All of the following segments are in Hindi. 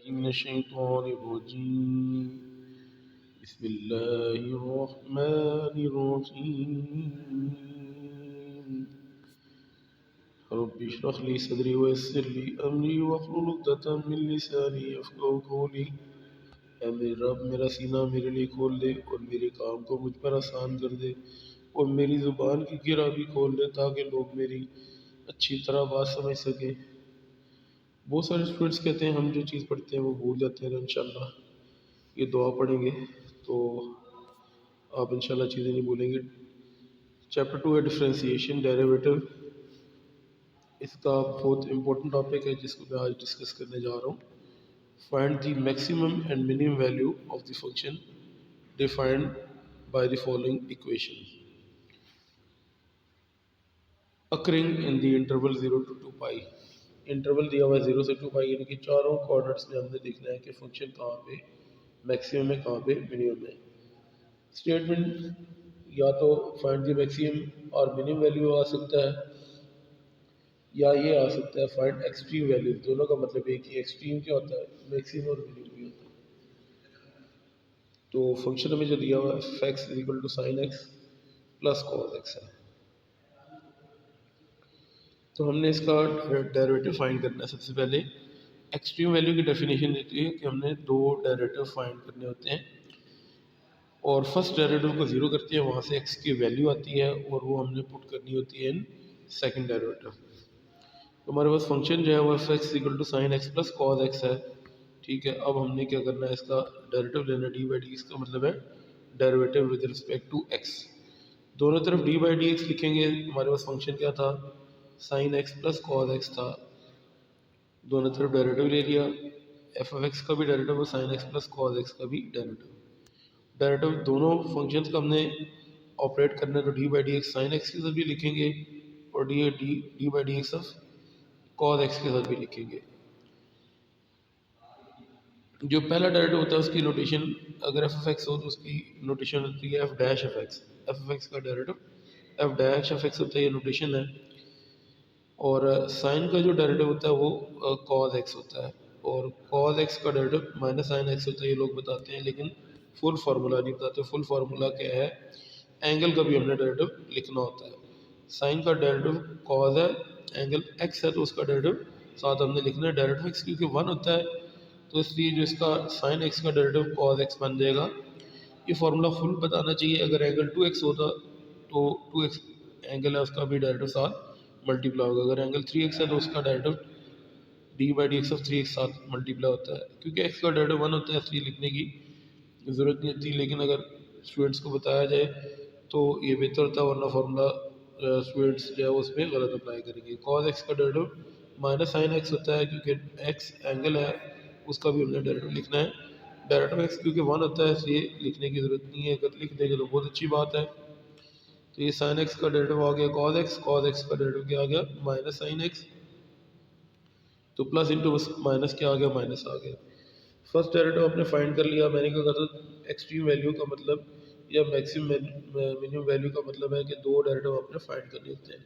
मिनश्शैतानिर्रजीम बिस्मिल्लाहिर्रहमानिर्रहीम रब्बि इश्रह ली सदरी वयस्सिर ली अमरी वहलुल उक़दतम मिन लिसानी यफ़क़हू क़ौली। ऐ मेरे रब, मेरा सीना मेरे लिए खोल दे और मेरे काम को मुझ पर आसान कर दे और मेरी ज़ुबान की गिरा भी खोल दे ताकि लोग मेरी अच्छी तरह बात समझ सकें। बहुत सारे स्टूडेंट्स कहते हैं हम जो चीज़ पढ़ते हैं वो भूल जाते हैं, तो इंशाल्लाह ये दुआ पढ़ेंगे तो आप इंशाल्लाह चीज़ें नहीं भूलेंगे। चैप्टर 2 है डिफरेंशिएशन डेरिवेटिव। इसका बहुत इंपॉर्टेंट टॉपिक है जिसको मैं आज डिस्कस करने जा रहा हूँ। Find the maximum and minimum value of the function defined by the following equation occurring in the interval 0 to 2 pi. Interval दिया हुआ है 0 से 2 पाई, यानी कि चारों कोऑर्डिनेट्स में हमने देखना है कि फंक्शन कहाँ पे मैक्सिमम है, कहाँ पे मिनिमम है। स्टेटमेंट या तो फाइंड द मैक्सिमम और मिनिमम वैल्यू आ सकता है, या ये आ सकता है फाइंड एक्सट्रीम वैल्यू। दोनों का मतलब एक ही, एक्सट्रीम क्या होता है, मैक्सिमम और मिनिमम भी होता है। तो फंक्शन में जो दिया हुआ है f x equal to sine x plus cos x है, तो हमने इसका डेरिवेटिव फाइंड करना है। सबसे पहले एक्सट्रीम वैल्यू की डेफिनेशन देती है कि हमने दो डेरिवेटिव फाइंड करने होते हैं और फर्स्ट डेरिवेटिव को जीरो करते हैं, वहाँ से एक्स की वैल्यू आती है और वो हमने पुट करनी होती है इन सेकंड डेरिवेटिव। तो हमारे पास फंक्शन जो है वो f x equal to sine x plus cos x है। ठीक है, अब हमने क्या करना है, इसका डेरिवेटिव लेना डी बाई डी। इसका मतलब है derivative with respect to x. दोनों तरफ डी बाई डी एक्स लिखेंगे। हमारे पास फंक्शन क्या था, sign x plus cos x था। दोनों तरफ डेरिवेटिव ले लिया, एफ ऑफ एक्स का भी डेरिवेटिव और sign x plus cos x का भी डेरिवेटिव। डेरिवेटिव दोनों फंक्शंस का हमने ऑपरेट करना है, तो D by D x sine x के साथ भी लिखेंगे और D by D X of cos x के साथ भी लिखेंगे। जो पहला डेरिवेटिव होता है उसकी नोटेशन, अगर एफ ऑफ एक्स हो तो उसकी नोटेशन होती है F dash F X. F of X का derivative F dash F X होता है, ये नोटेशन है। और साइन का जो डेरिवेटिव होता है वो कॉस एक्स होता है और कॉस एक्स का डेरिवेटिव माइनस साइन एक्स होता है। ये लोग बताते हैं लेकिन फुल फार्मूला नहीं बताते। फुल फार्मूला क्या है, एंगल का भी हमने डेरिवेटिव लिखना होता है। साइन का डेरिवेटिव कॉस है, एंगल एक्स है तो उसका डेरिवेटिव साथ हमने लिखना है। डेरिवेटिव एक्स क्योंकि वन होता है तो इसलिए जो इसका साइन एक्स का डेरिवेटिव कॉस एक्स बन जाएगा। ये फार्मूला फुल बताना चाहिए। अगर एंगल 2x होता तो 2x एंगल है उसका भी डेरिवेटिव साथ मल्टीप्लाई होगा। अगर एंगल 3x है तो उसका derivative D by D X of 3x साथ मल्टीप्लाई होता है। क्योंकि x का डेरिवेटिव 1 होता है इसलिए लिखने की ज़रूरत नहीं होती, लेकिन अगर स्टूडेंट्स को बताया जाए तो ये बेहतर होता है, वरना फार्मूला स्टूडेंट्स जो है उसमें गलत अप्लाई करेंगे। कॉस एक्स का डेरिवेटिव माइनस साइन एक्स होता है, क्योंकि एक्स एंगल है उसका भी हमने डेरिवेटिव लिखना है। डेरिवेटिव एक्स क्योंकि वन होता है इसलिए लिखने की ज़रूरत नहीं है, अगर लिख देंगे तो बहुत अच्छी बात है। तो ये साइन एक्स का डेरिवेटिव आ गया कॉस एक्स, कॉस एक्स का डेरिवेटिव क्या आ गया माइनस साइन एक्स, तो प्लस इंटू माइनस क्या आ गया, माइनस आ गया। फर्स्ट डेरिवेटिव आपने फाइंड कर लिया। मैंने क्या कहा था, एक्सट्रीम वैल्यू का मतलब या मैक्सिमम मिनिमम वैल्यू का मतलब है कि दो डेरिवेटिव आपने फाइंड करने होते हैं।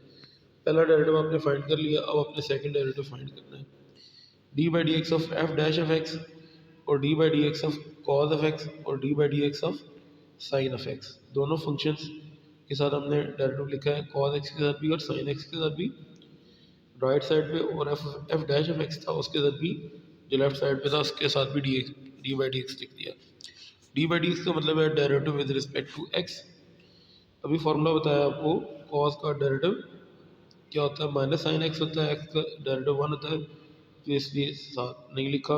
पहला डेरिवेटिव आपने फाइंड कर लिया, अब आपने सेकंड डेरिवेटिव फाइंड करना है। D by D X of F dash of X और D by D X of cos of X और D by D X of sine of X, दोनों फंक्शंस के साथ हमने डेरिवेटिव लिखा है, कॉस एक्स के साथ भी और साइन एक्स के साथ भी राइट साइड पे, और एफ डैश ऑफ एक्स था उसके साथ भी, जो लेफ्ट साइड पे था उसके साथ भी डी बाई डी एक्स लिख दिया। डी बाई डी एक्स का मतलब है derivative with respect to x. अभी फॉर्मूला बताया आपको, कॉस का डेरिवेटिव क्या होता है, माइनस साइन एक्स होता है, एक्स का डेरिवेटिव 1 होता है तो इसलिए साथ नहीं लिखा।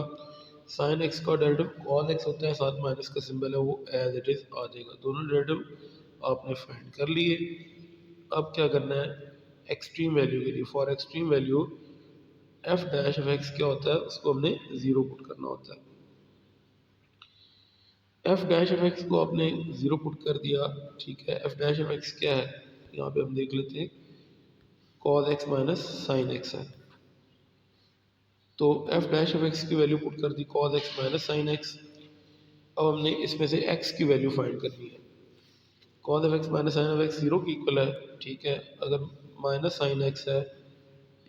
साइन एक्स का डेरिवेटिव कॉस एक्स होता है, साथ माइनस का सिंबल है, वो एज इट इज आ जाएगा। दोनों डेरिवेटिव आपने फाइंड कर लिए। अब क्या करना है, एक्सट्रीम वैल्यू के लिए, for extreme value F dash of x क्या होता है, उसको हमने ज़ीरो पुट करना होता है। एफ डैश ऑफ एक्स को आपने ज़ीरो पुट कर दिया, ठीक है। एफ डैश ऑफ एक्स क्या है, यहाँ पे हम देख लेते हैं, cos X minus sine x है। तो एफ डैश ऑफ एक्स की वैल्यू पुट कर दी, cos X minus sine X. अब हमने इसमें से एक्स की वैल्यू फाइंड करनी है। Cos of x minus sine of x zero की इक्वल है, ठीक है। अगर माइनस साइन एक्स है,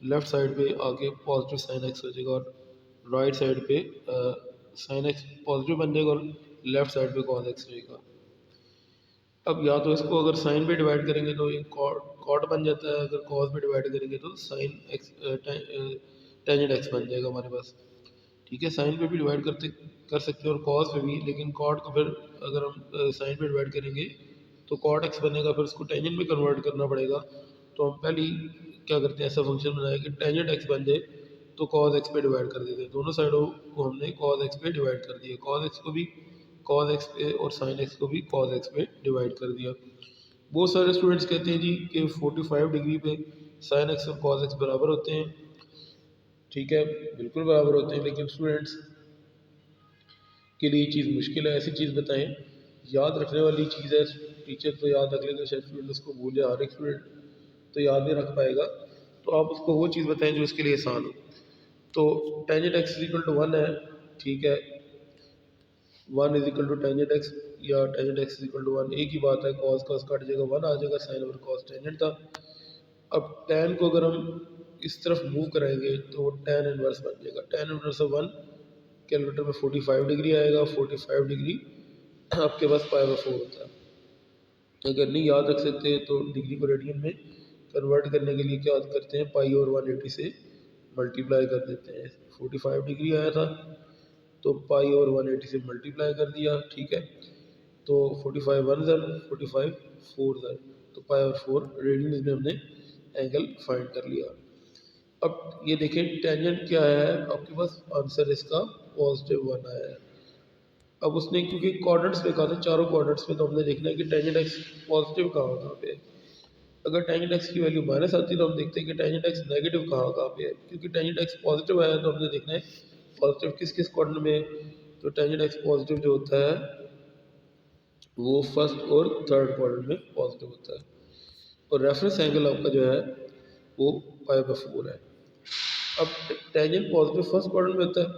लेफ्ट साइड पे आके पॉजिटिव साइन एक्स हो जाएगा और राइट साइड पे साइन एक्स पॉजिटिव बन जाएगा और लेफ्ट साइड पे कॉस एक्स रहेगा। अब या तो इसको अगर साइन पे डिवाइड करेंगे तो ये कॉट बन जाता है, अगर कॉस पे डिवाइड करेंगे तो साइन एक्स टेंजेंट एक्स बन जाएगा हमारे पास। ठीक है, साइन पे भी डिवाइड कर सकते हैं और कॉस पे भी, लेकिन कॉट को फिर अगर हम साइन पे डिवाइड करेंगे तो कॉट एक्स बनेगा, फिर उसको टेंजेंट में कन्वर्ट करना पड़ेगा। तो हम पहले ही क्या करते हैं, ऐसा फंक्शन बनाया कि टेंजेंट एक्स बन जाए तो कॉस एक्स पे डिवाइड कर देते हैं, दोनों साइडों को हमने कॉस एक्स पे डिवाइड कर दिया, कॉस एक्स को भी कॉस एक्स पे और साइन एक्स को भी कॉस एक्स पे डिवाइड कर दिया। बहुत सारे स्टूडेंट्स कहते हैं जी कि 45 डिग्री पे साइन एक्स और कॉस एक्स बराबर होते हैं। ठीक है, बिल्कुल बराबर होते हैं, लेकिन स्टूडेंट्स के लिए चीज़ मुश्किल है, ऐसी चीज़ बताएं, याद रखने वाली चीज़ है। टीचर तो याद रख लेगा, शायद स्टूडेंट उसको भूल जाए, हर एक स्टूडेंट तो याद नहीं रख पाएगा। तो आप उसको वो चीज़ बताएं जो इसके लिए आसान हो। तो टेंजेंट एक्स इक्वल टू 1 है, ठीक है, 1 is equal to tangent x या टेंजेंट एक्स इक्वल टू 1, एक ही बात है, कॉस कॉस कट जाएगा, 1 आ जाएगा, साइन ओवर कॉस टेंजेंट था। अब टेन को अगर हम इस तरफ मूव कराएंगे तो टेन इनवर्स बन जाएगा, टेन इनवर्स ऑफ 1 कैलकुलेटर में 45 डिग्री आएगा, 45 डिग्री आपके पास π/4 होता है। अगर नहीं याद रख सकते तो डिग्री को रेडियन में कन्वर्ट करने के लिए क्या करते हैं, पाई और 180 से मल्टीप्लाई कर देते हैं। 45 डिग्री आया था तो पाई और 180 से मल्टीप्लाई कर दिया, ठीक है, तो 45 1 ज़र 45 4 ज़र, तो पाई और 4 रेडियन में हमने एंगल फाइंड कर लिया। अब ये देखें टेंजेंट क्या है आपके पास, आंसर इसका +1 आया है। अब उसने क्योंकि क्वाड्रेंट्स में कहा था, चारों क्वाड्रेंट्स में, तो हमने देखना है कि टेंजेंट एक्स पॉजिटिव कहाँ पे है। अगर टेंजेंट एक्स की वैल्यू माइनस आती है तो हम देखते हैं कि टेंजेंट एक्स नेगेटिव कहाँ पे है, क्योंकि टेंजेंट एक्स पॉजिटिव आया तो हमने देखना है पॉजिटिव किस किस क्वाड्रेंट में है। तो टेंजेंट एक्स पॉजिटिव जो होता है वो फर्स्ट और थर्ड क्वाड्रेंट में पॉजिटिव होता है, और रेफरेंस एंगल आपका जो है वो π/4 है। अब टेंजेंट पॉजिटिव फर्स्ट क्वाड्रेंट में होता है,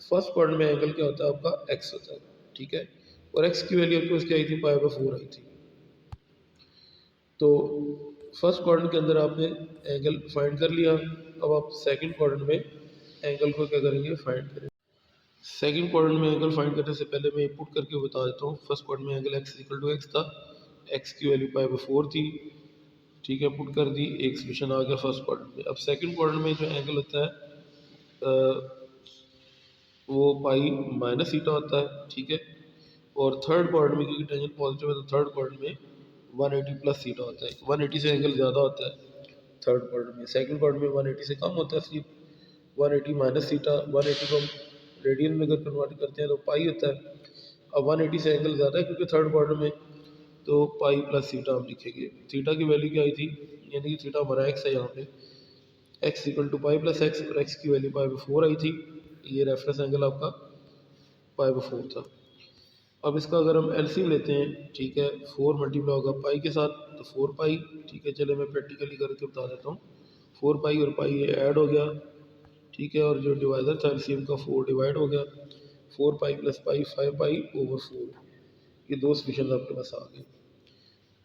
फर्स्ट क्वाड्रेंट में एंगल क्या होता है आपका एक्स होता है, ठीक है, और एक्स की वैल्यू आपके पास क्या आई थी, π/4 आई थी। तो फर्स्ट क्वाड्रेंट के अंदर आपने एंगल फाइंड कर लिया। अब आप सेकंड क्वाड्रेंट में एंगल को क्या करेंगे, फाइंड करेंगे। सेकंड क्वाड्रेंट में एंगल फाइंड करने से पहले मैं पुट करके बता देता हूँ। फर्स्ट क्वाड्रेंट में angle x equal to x था, एक्स की वैल्यू π/4 थी, ठीक है, पुट कर दी, एक सोल्यूशन आ गया फर्स्ट क्वाड्रेंट में। अब सेकंड क्वाड्रेंट में जो एंगल होता है वो पाई माइनस थीटा होता है, ठीक है, और थर्ड क्वाड्रेंट में क्योंकि टेंजेंट पॉजिटिव है तो थर्ड क्वाड्रेंट में 180 प्लस थीटा होता है, 180 से एंगल ज़्यादा होता है थर्ड क्वाड्रेंट में। सेकंड क्वाड्रेंट में 180 से कम होता है, सिर्फ 180 माइनस थीटा, 180 को हम रेडियन में अगर कन्वर्ट करते हैं तो पाई होता है। अब 180 से एंगल ज़्यादा है क्योंकि थर्ड क्वाड्रेंट में, तो पाई प्लस थीटा हम लिखेंगे। थीटा की वैल्यू क्या आई थी, यानी कि थीटा हमारा एक्स है, यहाँ पे x equal to pi plus x, और एक्स की वैल्यू π/4 आई थी, ये रेफरेंस एंगल आपका π/4 था। अब इसका अगर हम एलसीएम लेते हैं, ठीक है, 4 मल्टीप्लाई होगा पाई के साथ तो 4 पाई, ठीक है, चले मैं प्रैक्टिकली करके बता देता हूँ। 4 पाई और पाई ये ऐड हो गया, ठीक है, और जो डिवाइजर था एलसीएम का 4 डिवाइड हो गया, 4 pi plus pi 5 pi over 4, ये दो सोल्यूशन आपके पास आ गए।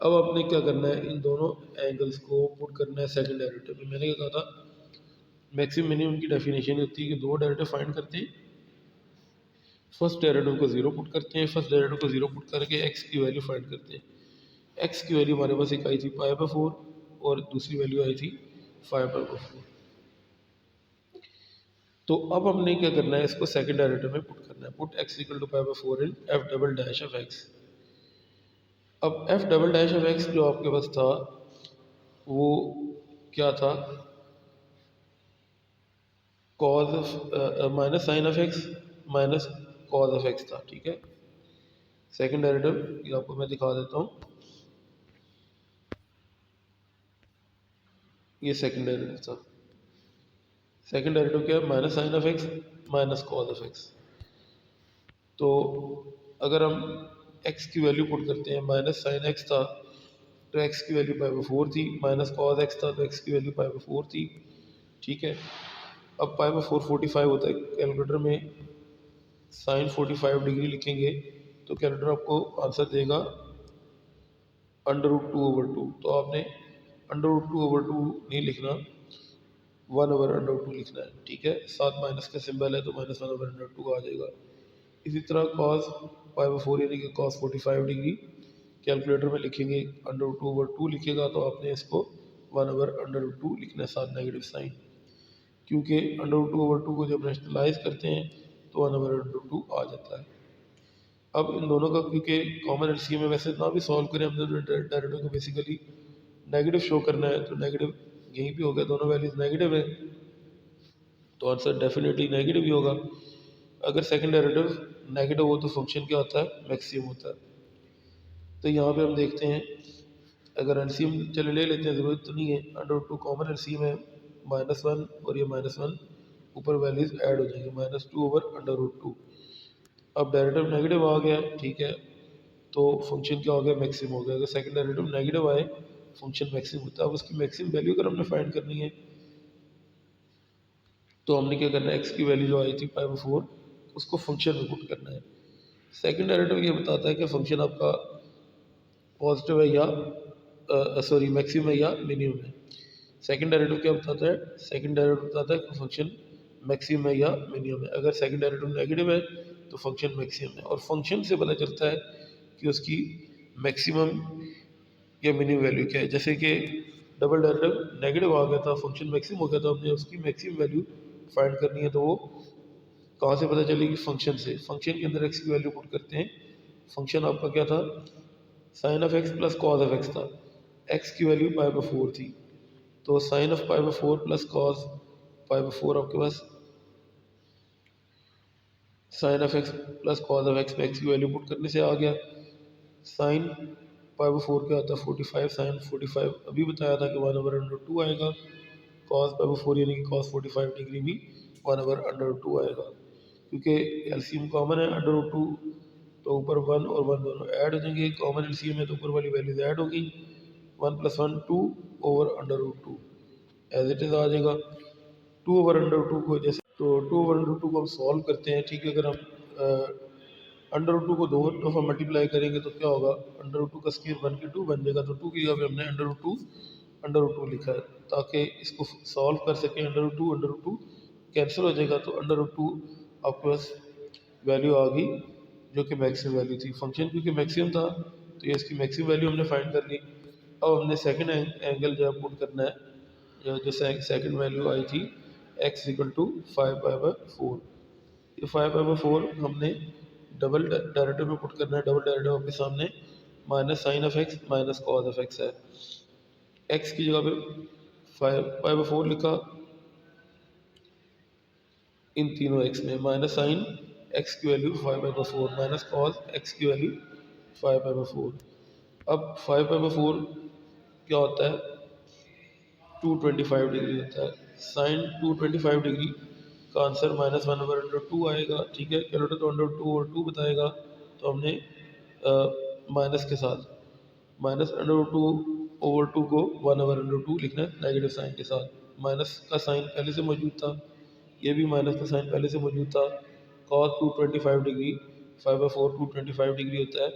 अब आपने क्या करना है, इन दोनों एंगल्स को पुट करना है सेकंड डेरिवेटिव में। मैंने क्या कहा था, मैक्सिमम मिनिमम की डेफिनेशन होती है कि दो डेरिवेटिव फाइंड करते हैं, फर्स्ट डेरिवेटिव को जीरो पुट करते हैं, फर्स्ट डेरिवेटिव को जीरो पुट करके एक्स की वैल्यू फाइंड करते हैं। एक्स की वैल्यू हमारे पास एक आई थी π/4 और दूसरी वैल्यू आई थी 5/4। तो अब हमने क्या करना है, इसको सेकंड डेरिवेटिव में पुट करना है, put X equal to π/4 in F double dash of X. अब F double dash of X जो आपके पास था वो क्या था, cos minus sine of x minus cos of x था, ठीक है। सेकंड डेरिवेटिव ये आपको मैं दिखा देता हूँ, ये सेकंड डेरिवेटिव था। सेकंड डेरिवेटिव क्या है, minus sine of x minus cos of x. तो अगर हम x की वैल्यू पुट करते हैं, माइनस साइन एक्स था तो x की वैल्यू π/4 थी, माइनस कॉज एक्स था तो x की वैल्यू π/4 थी, ठीक है। अब π/4 45 होता है, कैलकुलेटर में साइन 45 डिग्री लिखेंगे तो कैलकुलेटर आपको आंसर देगा √2/2। तो आपने √2/2 नहीं लिखना, 1/√2 लिखना है, ठीक है। साथ माइनस का सिंबल है तो -1/√2 आ जाएगा। इसी तरह cos π/4 यानी कि cos 45 डिग्री कैलकुलेटर में लिखेंगे, √2/2 लिखेगा तो आपने इसको 1/√2 लिखना है साथ नेगेटिव साइन, क्योंकि √2/2 को जब रेशनलाइज करते हैं तो 1/√2 आ जाता है। अब इन दोनों का क्योंकि कॉमन एलसीएम में वैसे ना भी सॉल्व करें, हमने तो डेरिवेटिव को बेसिकली नेगेटिव शो करना है, तो नेगेटिव यहीं पे हो गया, दोनों वैल्यूज नेगेटिव है तो आंसर डेफिनेटली नेगेटिव ही होगा। अगर सेकंड डेरिवेटिव नेगेटिव हो तो फंक्शन क्या होता है, मैक्सिमम होता है। तो यहाँ पे हम देखते हैं, अगर एलसीएम चले ले लेते हैं, ज़रूरत तो नहीं है, √2 कॉमन एलसीएम है, -1 और ये -1 ऊपर वैल्यूज ऐड हो जाएंगी, -2/√2। अब डेरिवेटिव नेगेटिव आ गया, ठीक है, तो फंक्शन क्या हो गया, मैक्सिमम हो गया। अगर सेकंड डेरिवेटिव नेगेटिव आए फंक्शन मैक्सिमम होता है। अब उसकी मैक्सिमम वैल्यू अगर हमने फाइंड करनी है तो हमने क्या करना है, एक्स की वैल्यू जो आई थी π/4 उसको फंक्शन में पुट करना है। सेकंड डेरिवेटिव ये बताता है कि फंक्शन आपका पॉजिटिव है या सॉरी मैक्सिमम है या मिनिमम है। सेकंड डेरिवेटिव क्या बताता है, सेकंड डेरिवेटिव बताता है कि फंक्शन मैक्सिमम है या मिनिमम है। अगर सेकंड डेरिवेटिव नेगेटिव है तो फंक्शन मैक्सिमम है, और फंक्शन से पता चलता है कि उसकी मैक्सिमम या मिनिमम वैल्यू क्या है। जैसे कि डबल डेरिवेटिव नेगेटिव आ गया था, फंक्शन मैक्सिमम हो गया था, हमने उसकी मैक्सिमम वैल्यू फाइंड करनी है, तो वो कहाँ से पता चलेगी, फंक्शन से। फंक्शन के अंदर एक्स की वैल्यू पुट करते हैं। फंक्शन आपका क्या था, sine of x plus cos of x था। एक्स की वैल्यू π/4 थी, तो साइन ऑफ π/4 प्लस कॉज π/4 आपके पास sine of x plus cos of X में एक्स की वैल्यू पुट करने से आ गया। साइन π/4 क्या होता है, 45, साइन 45 अभी बताया था कि 1/√2 आएगा। कॉस π/4 यानी कि कॉस 45 डिग्री भी 1/√2 आएगा। क्योंकि एलसीएम कॉमन है √2, तो ऊपर 1 और 1 दोनों ऐड हो जाएंगे, कॉमन एलसीएम है तो ऊपर वाली वैल्यूज ऐड होगी, 1 + 1 2/√2 एज इट इज़ आ जाएगा। 2/√2 को जैसे, तो 2/√2 को हम सॉल्व करते हैं, ठीक है। अगर हम √2 को दो दफ़ा मल्टीप्लाई करेंगे तो क्या होगा, √2 का स्क्वायर 1 की 2 बन जाएगा, तो 2 की जगह पे हमने √2 लिखा है ताकि इसको सॉल्व कर सकें। √2 कैंसिल हो जाएगा, तो √2 आपके पास वैल्यू आ गई जो कि मैक्सिमम वैल्यू थी। फंक्शन क्योंकि मैक्सिमम था तो ये इसकी मैक्सिमम वैल्यू हमने फाइंड कर ली। अब हमने सेकंड एंगल जो पुट करना है, जो सेकंड वैल्यू आई थी x = 5π/4, ये 5π/4 हमने डबल डेरिवेटिव में पुट करना है। डबल डेरिवेटिव आपके सामने minus sine of x minus cos of x है। एक्स की जगह पे 5π/4 लिखा, इन तीनों एक्स में माइनस साइन एक्स की वैल्यू 5π/4 माइनस कॉस एक्स की वैल्यू 5π/4। अब 5π/4 क्या होता है, 225 डिग्री होता है। साइन 225 डिग्री का आंसर -1/√2 आएगा, ठीक है। कैलकुलेटर तो √2/2 बताएगा, तो हमने माइनस के साथ -√2/2 को 1/√2 लिखना है नेगेटिव साइन के साथ। माइनस का साइन पहले से मौजूद था, ये भी माइनस का साइन पहले से मौजूद था। cos 225 डिग्री 5/4 225 डिग्री होता है,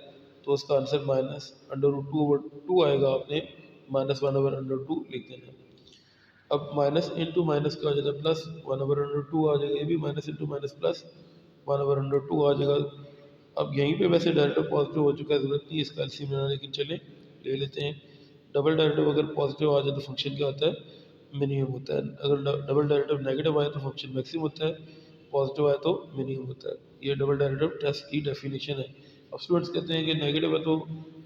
तो उसका आंसर -√2/2 आएगा। आपने -1/√2 लिख देना है। अब माइनस इंटू माइनस क्या हो जाता है, प्लस 1/√2 आ जाएगा, ये भी माइनस इंटू माइनस प्लस 1/√2 आ जाएगा। अब यहीं पे वैसे डेरिवेटिव पॉजिटिव हो चुका है, ज़रूरत नहीं है इसका एलसीएम लेना, लेकिन चले ले लेते हैं। डबल डेरिवेटिव अगर पॉजिटिव आ जाए तो फंक्शन क्या होता है, मिनिमम होता है। अगर डबल डेरिवेटिव नेगेटिव आए तो फंक्शन मैक्सिमम होता है, पॉजिटिव आए तो मिनिमम होता है। ये डबल डेरिवेटिव टेस्ट की डेफिनेशन है। अब स्टूडेंट्स कहते हैं कि नेगेटिव है तो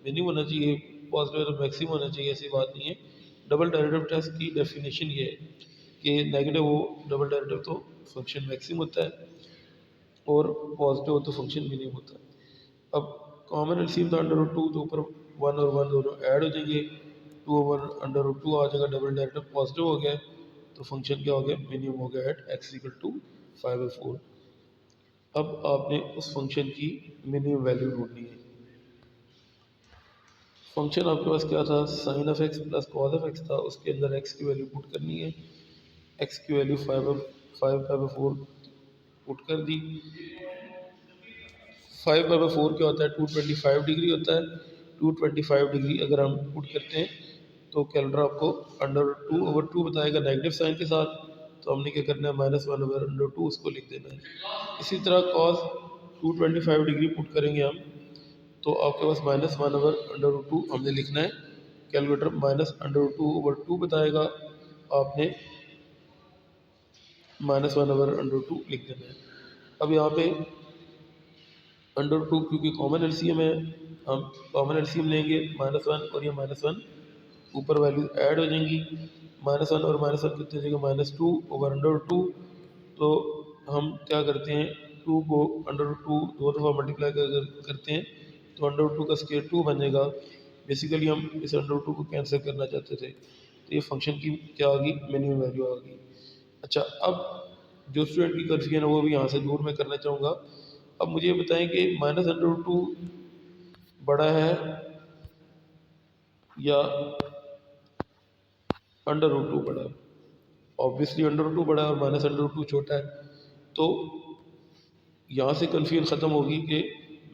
मिनिमम होना चाहिए, पॉजिटिव है तो मैक्सिमम होना चाहिए, ऐसी बात नहीं है। डबल डेरिवेटिव टेस्ट की डेफिनेशन ये है कि नेगेटिव हो डबल डेरिवेटिव तो फंक्शन मैक्सिमम होता है, और पॉजिटिव हो तो फंक्शन मिनिमम होता है। अब कॉमन एलसीएम था √2, तो ऊपर 1 और 1 दोनों ऐड हो जाएंगे, 2/√2 आ जाएगा। डबल डेरिवेटिव पॉजिटिव हो गया तो फंक्शन क्या हो गया, मिनिमम हो गया एट x = 5/4। अब आपने उस फंक्शन की मिनिमम वैल्यू ढूंढनी है। फंक्शन आपके पास क्या था, sine of x plus cos of x था, उसके अंदर x की वैल्यू पुट करनी है। x की वैल्यू 5/4 पुट कर दी। 5/4 क्या होता है, 225 डिग्री होता है। 225 डिग्री अगर हम पुट करते हैं तो कैलकुलेटर आपको √2/2 बताएगा नेगेटिव साइन के साथ। तो हमने क्या करना है, -1/√2 उसको लिख देना है। इसी तरह cos 225 डिग्री पुट करेंगे हम, तो आपके पास -1/√2 हमने लिखना है। कैलकुलेटर -√2/2 बताएगा, आपने -1/√2 लिख देना है। अब यहाँ पे √2 क्योंकि कॉमन एलसीएम है, हम कॉमन एलसीएम लेंगे -1 और ये -1 ऊपर वैल्यू ऐड हो जाएंगी। -1 और -1 कितने हो जाएगा, -2/√2। तो हम क्या करते हैं, 2 को √2 दो दफ़ा मल्टीप्लाई करते हैं तो √2 का स्क्वायर 2 बनेगा। बेसिकली हम इस √2 को कैंसिल करना चाहते थे, तो ये फंक्शन की क्या आ गई, मिनिमम वैल्यू आ गई। अच्छा, अब जो स्टूडेंट की कन्फ्यूजन है वो भी यहाँ से दूर मैं करना चाहूँगा। अब मुझे ये बताएं कि -√2 बड़ा है या √2 बड़ा है। ऑब्वियसली √2 बड़ा है और -√2 छोटा है। तो यहाँ से कन्फ्यूजन ख़त्म होगी कि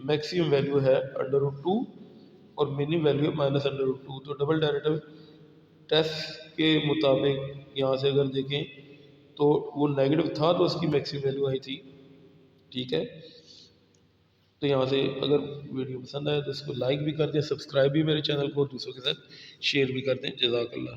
मैक्सिमम वैल्यू है √2 और मिनिमम वैल्यू है -√2। तो डबल डेरिवेटिव टेस्ट के मुताबिक यहाँ से अगर देखें तो वो नेगेटिव था तो उसकी मैक्सिमम वैल्यू आई थी। ठीक है, तो यहाँ से अगर वीडियो पसंद आए तो इसको लाइक भी कर दें, सब्सक्राइब भी मेरे चैनल को दूसरों के साथ शेयर भी कर दें। जज़ाकल्लाह।